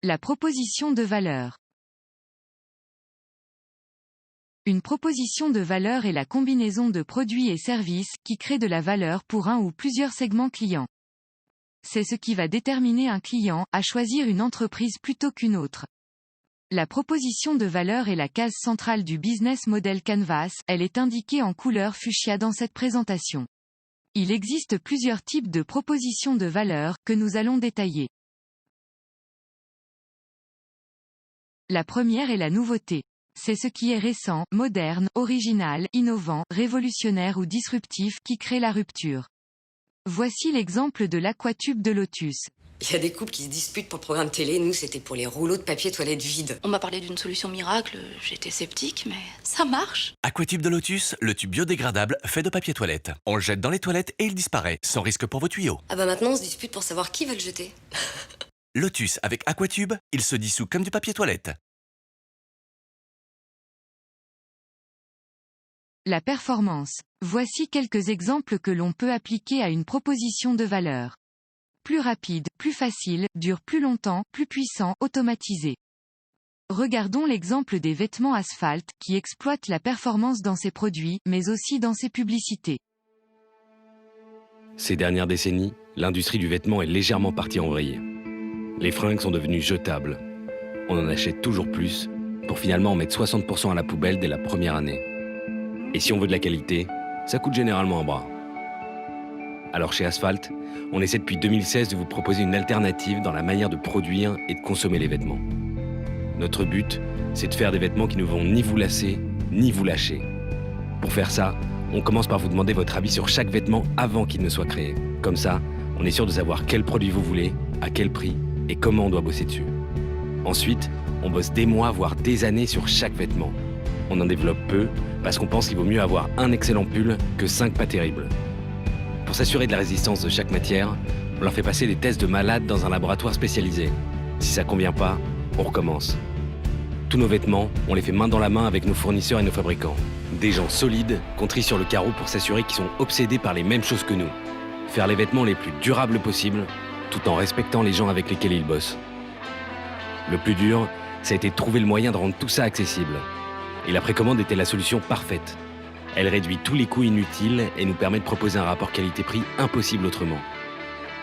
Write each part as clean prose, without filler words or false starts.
La proposition de valeur. Une proposition de valeur est la combinaison de produits et services qui crée de la valeur pour un ou plusieurs segments clients. C'est ce qui va déterminer un client à choisir une entreprise plutôt qu'une autre. La proposition de valeur est la case centrale du business model Canvas, elle est indiquée en couleur fuchsia dans cette présentation. Il existe plusieurs types de propositions de valeur que nous allons détailler. La première est la nouveauté. C'est ce qui est récent, moderne, original, innovant, révolutionnaire ou disruptif qui crée la rupture. Voici l'exemple de l'aquatube de Lotus. Il y a des couples qui se disputent pour le programme télé, nous c'était pour les rouleaux de papier toilette vides. On m'a parlé d'une solution miracle, j'étais sceptique, mais ça marche. Aquatube de Lotus, le tube biodégradable fait de papier toilette. On le jette dans les toilettes et il disparaît, sans risque pour vos tuyaux. Ah bah maintenant on se dispute pour savoir qui va le jeter. Lotus avec Aquatube, il se dissout comme du papier toilette. La performance. Voici quelques exemples que l'on peut appliquer à une proposition de valeur. Plus rapide, plus facile, dure plus longtemps, plus puissant, automatisé. Regardons l'exemple des vêtements Asphalt qui exploitent la performance dans ses produits, mais aussi dans ses publicités. Ces dernières décennies, l'industrie du vêtement est légèrement partie en vrille. Les fringues sont devenues jetables. On en achète toujours plus, pour finalement en mettre 60% à la poubelle dès la première année. Et si on veut de la qualité, ça coûte généralement un bras. Alors chez Asphalt, on essaie depuis 2016 de vous proposer une alternative dans la manière de produire et de consommer les vêtements. Notre but, c'est de faire des vêtements qui ne vont ni vous lasser, ni vous lâcher. Pour faire ça, on commence par vous demander votre avis sur chaque vêtement avant qu'il ne soit créé. Comme ça, on est sûr de savoir quel produit vous voulez, à quel prix et comment on doit bosser dessus. Ensuite, on bosse des mois, voire des années sur chaque vêtement. On en développe peu parce qu'on pense qu'il vaut mieux avoir un excellent pull que 5 pas terribles. Pour s'assurer de la résistance de chaque matière, on leur fait passer des tests de malades dans un laboratoire spécialisé. Si ça convient pas, on recommence. Tous nos vêtements, on les fait main dans la main avec nos fournisseurs et nos fabricants. Des gens solides qu'on trie sur le carreau pour s'assurer qu'ils sont obsédés par les mêmes choses que nous. Faire les vêtements les plus durables possibles, tout en respectant les gens avec lesquels ils bossent. Le plus dur, ça a été de trouver le moyen de rendre tout ça accessible. Et la précommande était la solution parfaite. Elle réduit tous les coûts inutiles et nous permet de proposer un rapport qualité-prix impossible autrement.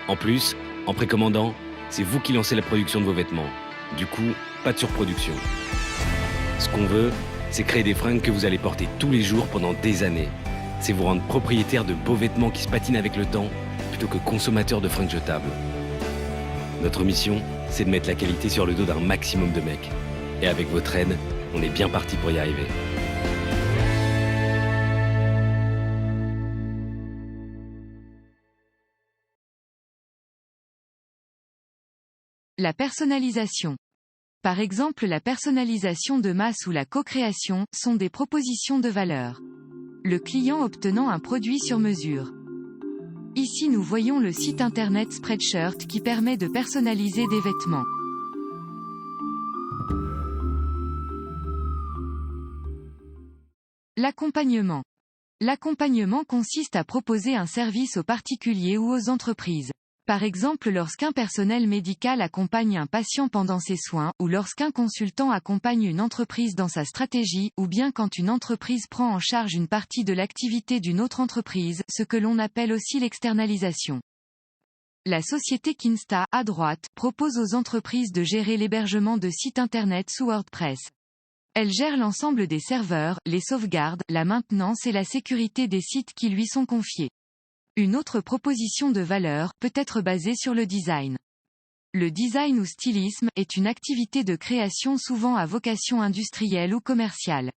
En plus, en précommandant, c'est vous qui lancez la production de vos vêtements. Du coup, pas de surproduction. Ce qu'on veut, c'est créer des fringues que vous allez porter tous les jours pendant des années. C'est vous rendre propriétaire de beaux vêtements qui se patinent avec le temps, plutôt que consommateur de fringues jetables. Notre mission, c'est de mettre la qualité sur le dos d'un maximum de mecs. Et avec votre aide, on est bien parti pour y arriver. La personnalisation. Par exemple, la personnalisation de masse ou la co-création sont des propositions de valeur. Le client obtenant un produit sur mesure. Ici nous voyons le site internet Spreadshirt qui permet de personnaliser des vêtements. L'accompagnement. L'accompagnement consiste à proposer un service aux particuliers ou aux entreprises. Par exemple lorsqu'un personnel médical accompagne un patient pendant ses soins, ou lorsqu'un consultant accompagne une entreprise dans sa stratégie, ou bien quand une entreprise prend en charge une partie de l'activité d'une autre entreprise, ce que l'on appelle aussi l'externalisation. La société Kinsta, à droite, propose aux entreprises de gérer l'hébergement de sites internet sous WordPress. Elle gère l'ensemble des serveurs, les sauvegardes, la maintenance et la sécurité des sites qui lui sont confiés. Une autre proposition de valeur peut être basée sur le design. Le design ou stylisme est une activité de création souvent à vocation industrielle ou commerciale.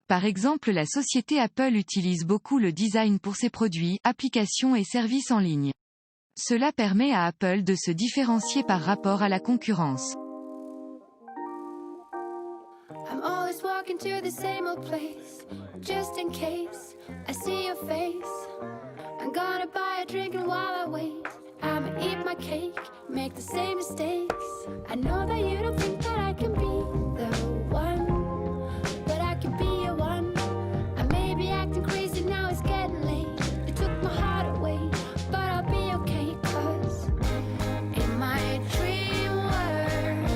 Par exemple, la société Apple utilise beaucoup le design pour ses produits, applications et services en ligne. Cela permet à Apple de se différencier par rapport à la concurrence. I'm always walking to the same old place, just in case I see your face. I'm gonna buy a drink and while I wait, I'ma eat my cake, make the same mistakes. I know that you don't think that I can be the one, but I can be your one. I may be acting crazy now, it's getting late. You took my heart away, but I'll be okay, 'cause in my dream world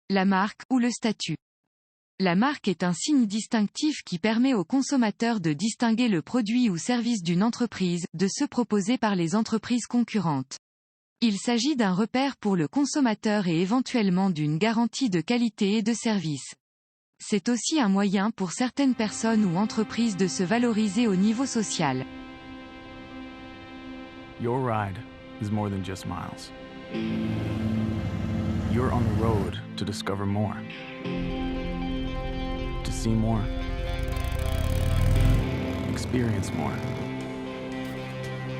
la marque ou le statut. La marque est un signe distinctif qui permet aux consommateurs de distinguer le produit ou service d'une entreprise de ceux proposés par les entreprises concurrentes. Il s'agit d'un repère pour le consommateur et éventuellement d'une garantie de qualité et de service. C'est aussi un moyen pour certaines personnes ou entreprises de se valoriser au niveau social. Your ride is more than just miles. You're on the road to discover more. To see more. Experience more.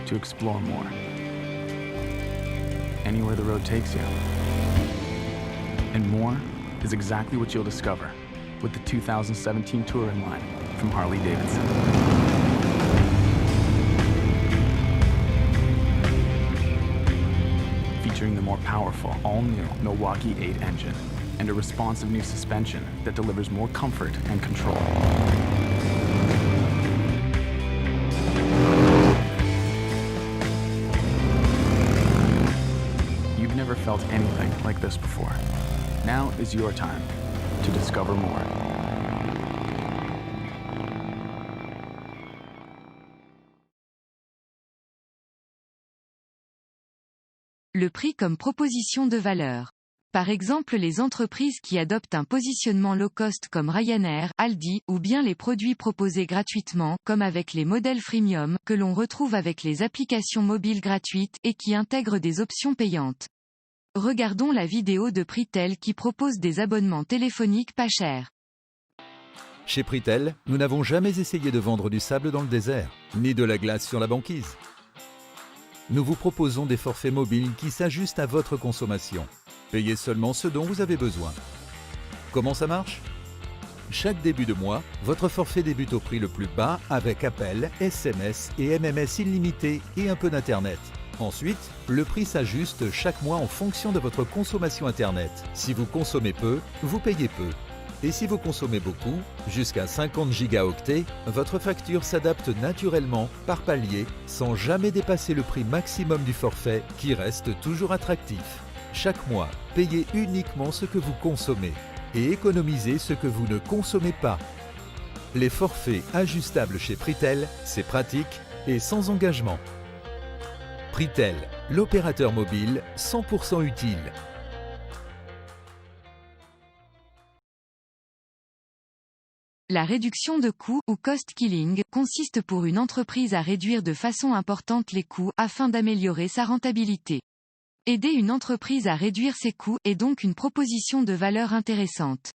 To explore more. Anywhere the road takes you. And more is exactly what you'll discover with the 2017 Touring line from Harley-Davidson. Featuring the more powerful, all-new Milwaukee 8 engine and a responsive new suspension that delivers more comfort and control. You've never felt anything like this before. Now is your time to discover more. Le prix comme proposition de valeur. Par exemple les entreprises qui adoptent un positionnement low cost comme Ryanair, Aldi, ou bien les produits proposés gratuitement, comme avec les modèles freemium, que l'on retrouve avec les applications mobiles gratuites, et qui intègrent des options payantes. Regardons la vidéo de Pritel qui propose des abonnements téléphoniques pas chers. Chez Pritel, nous n'avons jamais essayé de vendre du sable dans le désert, ni de la glace sur la banquise. Nous vous proposons des forfaits mobiles qui s'ajustent à votre consommation. Payez seulement ce dont vous avez besoin. Comment ça marche ? Chaque début de mois, votre forfait débute au prix le plus bas avec appels, SMS et MMS illimités et un peu d'Internet. Ensuite, le prix s'ajuste chaque mois en fonction de votre consommation Internet. Si vous consommez peu, vous payez peu. Et si vous consommez beaucoup, jusqu'à 50 gigaoctets, votre facture s'adapte naturellement par palier sans jamais dépasser le prix maximum du forfait qui reste toujours attractif. Chaque mois, payez uniquement ce que vous consommez et économisez ce que vous ne consommez pas. Les forfaits ajustables chez Pritel, c'est pratique et sans engagement. Pritel, l'opérateur mobile 100% utile. La réduction de coûts, ou cost killing, consiste pour une entreprise à réduire de façon importante les coûts afin d'améliorer sa rentabilité. Aider une entreprise à réduire ses coûts est donc une proposition de valeur intéressante.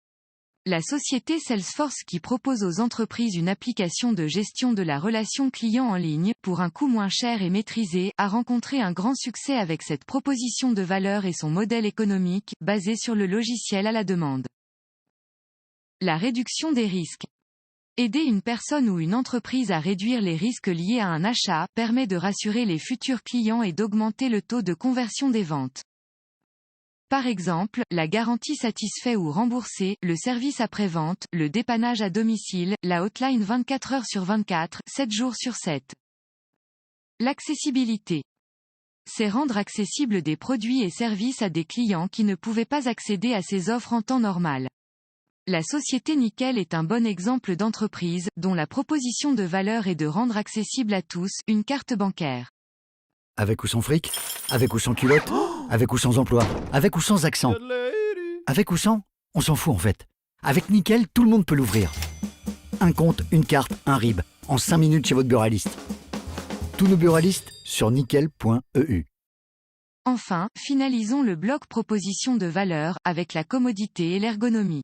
La société Salesforce qui propose aux entreprises une application de gestion de la relation client en ligne, pour un coût moins cher et maîtrisé, a rencontré un grand succès avec cette proposition de valeur et son modèle économique, basé sur le logiciel à la demande. La réduction des risques. Aider une personne ou une entreprise à réduire les risques liés à un achat permet de rassurer les futurs clients et d'augmenter le taux de conversion des ventes. Par exemple, la garantie satisfait ou remboursée, le service après-vente, le dépannage à domicile, la hotline 24 heures sur 24, 7 jours sur 7. L'accessibilité. C'est rendre accessibles des produits et services à des clients qui ne pouvaient pas accéder à ces offres en temps normal. La société Nickel est un bon exemple d'entreprise, dont la proposition de valeur est de rendre accessible à tous une carte bancaire. Avec ou sans fric ? Avec ou sans culotte ? Avec ou sans emploi ? Avec ou sans accent ? Avec ou sans ? On s'en fout en fait. Avec Nickel, tout le monde peut l'ouvrir. Un compte, une carte, un RIB. En 5 minutes chez votre buraliste. Tous nos buralistes sur nickel.eu. Enfin, finalisons le bloc proposition de valeur, avec la commodité et l'ergonomie.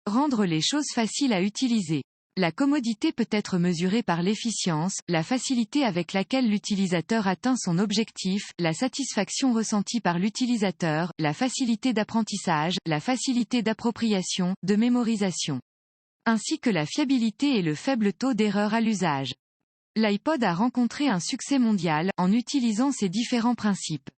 Rendre les choses faciles à utiliser. La commodité peut être mesurée par l'efficience, la facilité avec laquelle l'utilisateur atteint son objectif, la satisfaction ressentie par l'utilisateur, la facilité d'apprentissage, la facilité d'appropriation, de mémorisation. Ainsi que la fiabilité et le faible taux d'erreur à l'usage. L'iPod a rencontré un succès mondial, en utilisant ces différents principes.